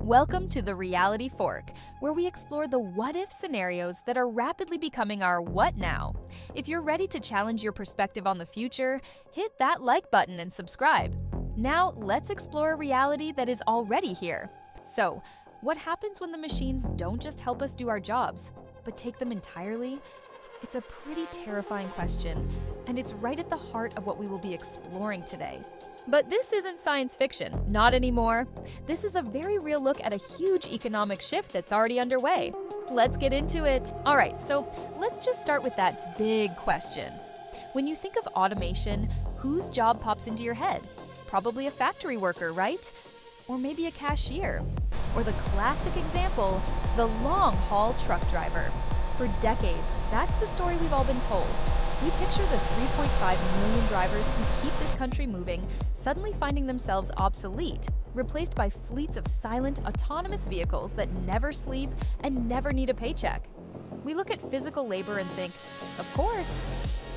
Welcome to the Reality Fork, where we explore the what-if scenarios that are rapidly becoming our what now. If you're ready to challenge your perspective on the future, hit that like button and subscribe. Now, let's explore a reality that is already here. So, what happens when the machines don't just help us do our jobs, but take them entirely? It's a pretty terrifying question, and it's right at the heart of what we will be exploring today. But this isn't science fiction, not anymore. This is a very real look at a huge economic shift that's already underway. Let's get into it. All right, so let's just start with that big question. When you think of automation, whose job pops into your head? Probably a factory worker, right? Or maybe a cashier. Or the classic example, the long-haul truck driver. For decades, that's the story we've all been told. We picture the 3.5 million drivers who keep this country moving suddenly finding themselves obsolete, replaced by fleets of silent, autonomous vehicles that never sleep and never need a paycheck. We look at physical labor and think, of course,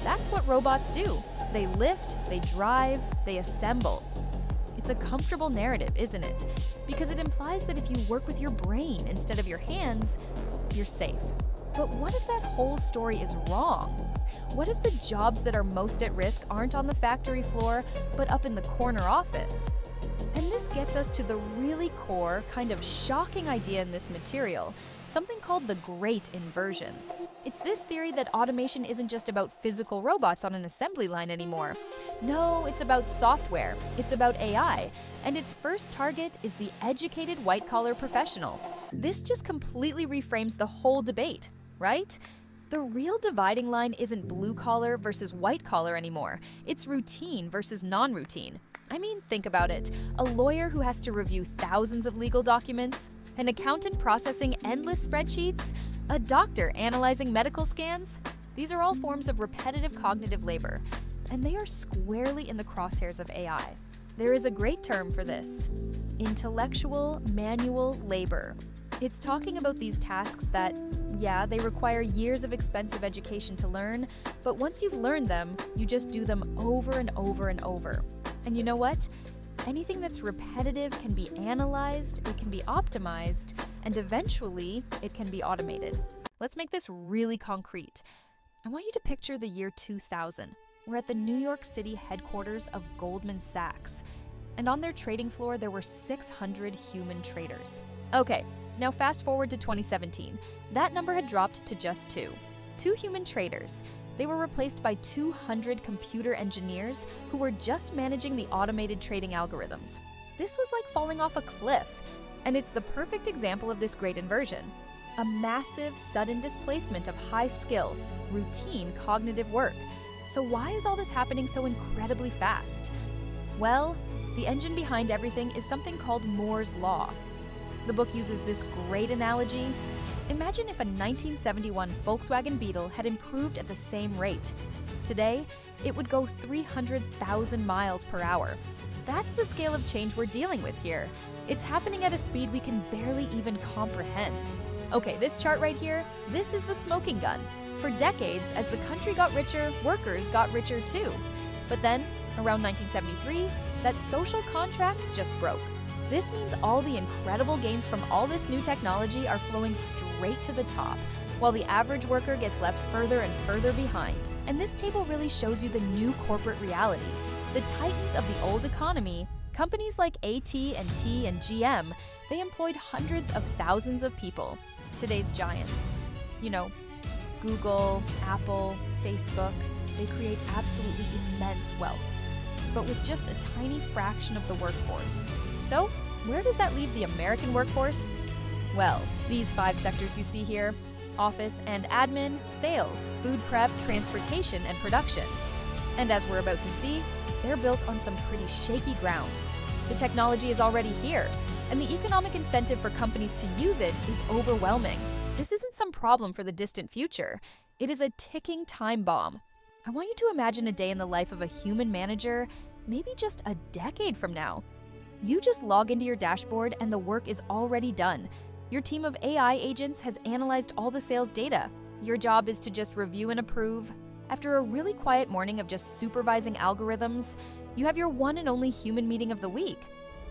that's what robots do. They lift, they drive, they assemble. It's a comfortable narrative, isn't it? Because it implies that if you work with your brain instead of your hands, you're safe. But what if that whole story is wrong? What if the jobs that are most at risk aren't on the factory floor, but up in the corner office? And this gets us to the really core, kind of shocking idea in this material, something called the Great Inversion. It's this theory that automation isn't just about physical robots on an assembly line anymore. No, it's about software, it's about AI, and its first target is the educated white-collar professional. This just completely reframes the whole debate, right? The real dividing line isn't blue-collar versus white-collar anymore. It's routine versus non-routine. I mean, think about it. A lawyer who has to review thousands of legal documents, an accountant processing endless spreadsheets, a doctor analyzing medical scans. These are all forms of repetitive cognitive labor, and they are squarely in the crosshairs of AI. There is a great term for this: intellectual manual labor. It's talking about these tasks that, yeah, they require years of expensive education to learn, but once you've learned them, you just do them over and over and over. And you know what? Anything that's repetitive can be analyzed, it can be optimized, and eventually it can be automated. Let's make this really concrete. I want you to picture the year 2000. We're at the New York City headquarters of Goldman Sachs, and on their trading floor there were 600 human traders. Okay. Now fast forward to 2017. That number had dropped to just two human traders. They were replaced by 200 computer engineers who were just managing the automated trading algorithms. This was like falling off a cliff, and it's the perfect example of this great inversion. A massive, sudden displacement of high skill, routine cognitive work. So why is all this happening so incredibly fast? Well, the engine behind everything is something called Moore's Law. The book uses this great analogy. Imagine if a 1971 Volkswagen Beetle had improved at the same rate. Today, it would go 300,000 miles per hour. That's the scale of change we're dealing with here. It's happening at a speed we can barely even comprehend. Okay, this chart right here, this is the smoking gun. For decades, as the country got richer, workers got richer too. But then, around 1973, that social contract just broke. This means all the incredible gains from all this new technology are flowing straight to the top, while the average worker gets left further and further behind. And this table really shows you the new corporate reality. The titans of the old economy, companies like AT&T and GM, they employed hundreds of thousands of people. Today's giants, Google, Apple, Facebook, they create absolutely immense wealth, but with just a tiny fraction of the workforce. So, where does that leave the American workforce? Well, these 5 sectors you see here: office and admin, sales, food prep, transportation, and production. And as we're about to see, they're built on some pretty shaky ground. The technology is already here, and the economic incentive for companies to use it is overwhelming. This isn't some problem for the distant future. It is a ticking time bomb. I want you to imagine a day in the life of a human manager, maybe just a decade from now. You just log into your dashboard and the work is already done. Your team of AI agents has analyzed all the sales data. Your job is to just review and approve. After a really quiet morning of just supervising algorithms, you have your one and only human meeting of the week.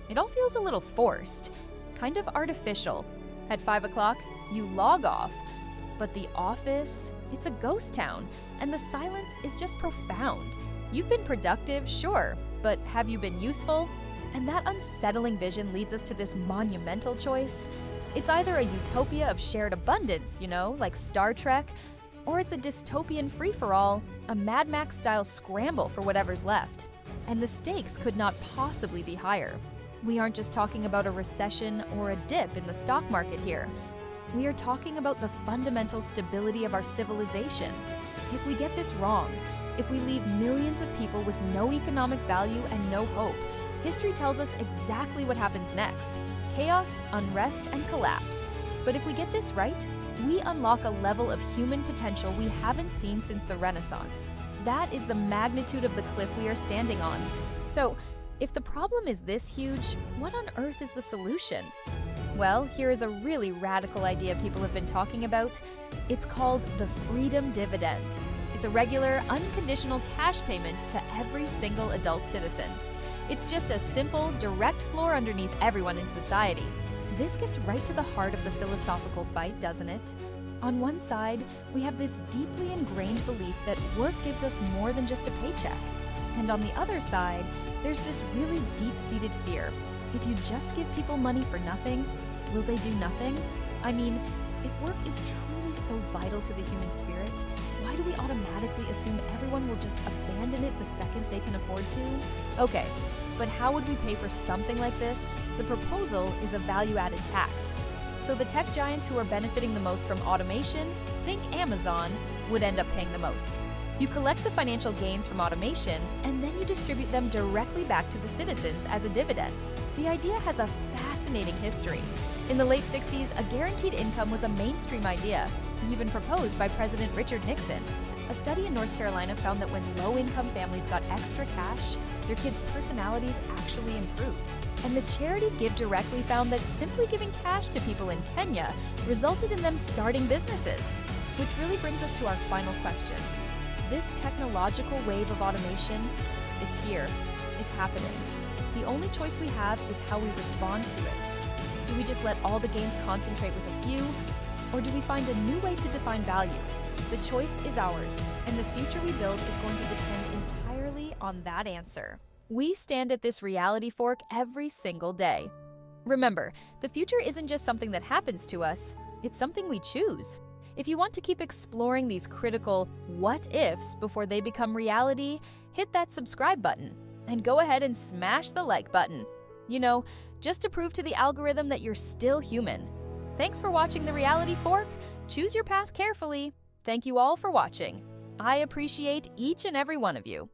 It all feels a little forced. kind of artificial. At 5 o'clock, you log off. But the office, it's a ghost town, and the silence is just profound. You've been productive, sure, but have you been useful? And that unsettling vision leads us to this monumental choice. It's either a utopia of shared abundance, like Star Trek, or it's a dystopian free-for-all, a Mad Max-style scramble for whatever's left. And the stakes could not possibly be higher. We aren't just talking about a recession or a dip in the stock market here. We are talking about the fundamental stability of our civilization. If we get this wrong, if we leave millions of people with no economic value and no hope, history tells us exactly what happens next: chaos, unrest, and collapse. But if we get this right, we unlock a level of human potential we haven't seen since the Renaissance. That is the magnitude of the cliff we are standing on. So, if the problem is this huge, what on earth is the solution? Well, here is a really radical idea people have been talking about. It's called the freedom dividend. It's a regular, unconditional cash payment to every single adult citizen. It's just a simple, direct floor underneath everyone in society. This gets right to the heart of the philosophical fight, doesn't it? On one side, we have this deeply ingrained belief that work gives us more than just a paycheck. And on the other side, there's this really deep-seated fear. If you just give people money for nothing, will they do nothing? I mean, if work is truly so vital to the human spirit, why do we automatically assume everyone will just abandon it the second they can afford to? Okay, but how would we pay for something like this? The proposal is a value-added tax. So the tech giants who are benefiting the most from automation, think Amazon, would end up paying the most. You collect the financial gains from automation, and then you distribute them directly back to the citizens as a dividend. The idea has a fascinating history. In the late 60s, a guaranteed income was a mainstream idea, even proposed by President Richard Nixon. A study in North Carolina found that when low-income families got extra cash, their kids' personalities actually improved. And the charity Give Directly found that simply giving cash to people in Kenya resulted in them starting businesses. Which really brings us to our final question. This technological wave of automation, it's here, it's happening. The only choice we have is how we respond to it. Do we just let all the gains concentrate with a few, or do we find a new way to define value? The choice is ours, and the future we build is going to depend entirely on that answer. We stand at this reality fork every single day. Remember, the future isn't just something that happens to us, it's something we choose. If you want to keep exploring these critical what-ifs before they become reality, hit that subscribe button and go ahead and smash the like button. Just to prove to the algorithm that you're still human. Thanks for watching The Reality Fork. Choose your path carefully. Thank you all for watching. I appreciate each and every one of you.